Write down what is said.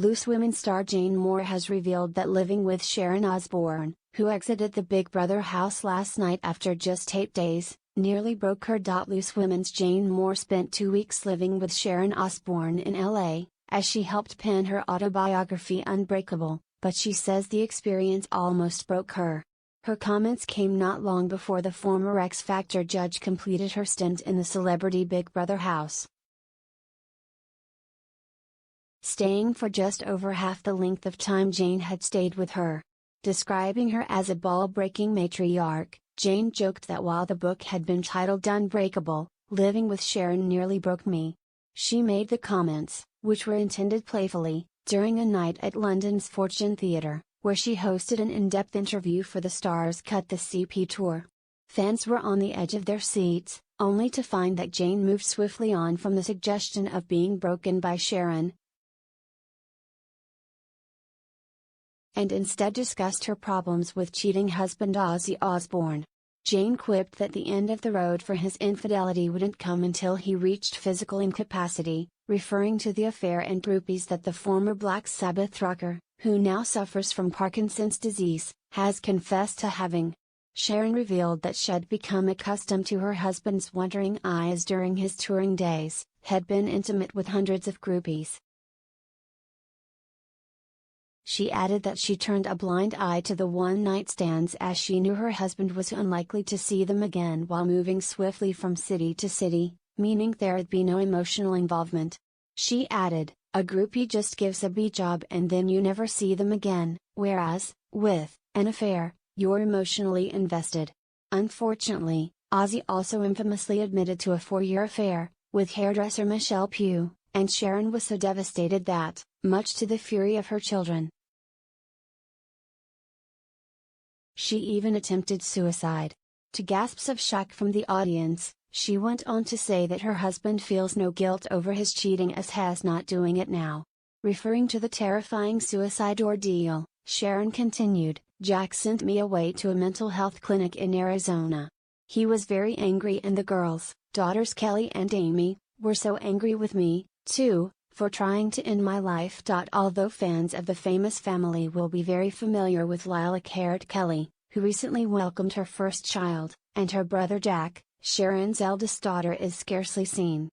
Loose Women star Jane Moore has revealed that living with Sharon Osbourne, who exited the Big Brother house last night after just 8 days, nearly broke her. Loose Women's Jane Moore spent 2 weeks living with Sharon Osbourne in LA, as she helped pen her autobiography Unbreakable, but she says the experience almost broke her. Her comments came not long before the former X Factor judge completed her stint in the celebrity Big Brother house, staying for just over half the length of time Jane had stayed with her. Describing her as a ball-breaking matriarch, Jane joked that while the book had been titled Unbreakable, living with Sharon nearly broke me. She made the comments, which were intended playfully, during a night at London's Fortune Theatre, where she hosted an in-depth interview for the Stars Cut the CP tour. Fans were on the edge of their seats, only to find that Jane moved swiftly on from the suggestion of being broken by Sharon, and instead discussed her problems with cheating husband Ozzy Osbourne. Jane quipped that the end of the road for his infidelity wouldn't come until he reached physical incapacity, referring to the affair and groupies that the former Black Sabbath rocker, who now suffers from Parkinson's disease, has confessed to having. Sharon revealed that she'd become accustomed to her husband's wondering eyes during his touring days, had been intimate with hundreds of groupies. She added that she turned a blind eye to the one-night stands as she knew her husband was unlikely to see them again while moving swiftly from city to city, meaning there'd be no emotional involvement. She added, "A groupie just gives a B job and then you never see them again, whereas, with an affair, you're emotionally invested." Unfortunately, Ozzy also infamously admitted to a 4-year affair with hairdresser Michelle Pugh, and Sharon was so devastated that, much to the fury of her children, she even attempted suicide. To gasps of shock from the audience, she went on to say that her husband feels no guilt over his cheating as he's not doing it now. Referring to the terrifying suicide ordeal, Sharon continued, "Jack sent me away to a mental health clinic in Arizona. He was very angry and the girls, daughters Kelly and Amy, were so angry with me, too, for trying to end my life." Although fans of the famous family will be very familiar with lilac-haired Kelly, who recently welcomed her first child, and her brother Jack, Sharon's eldest daughter is scarcely seen.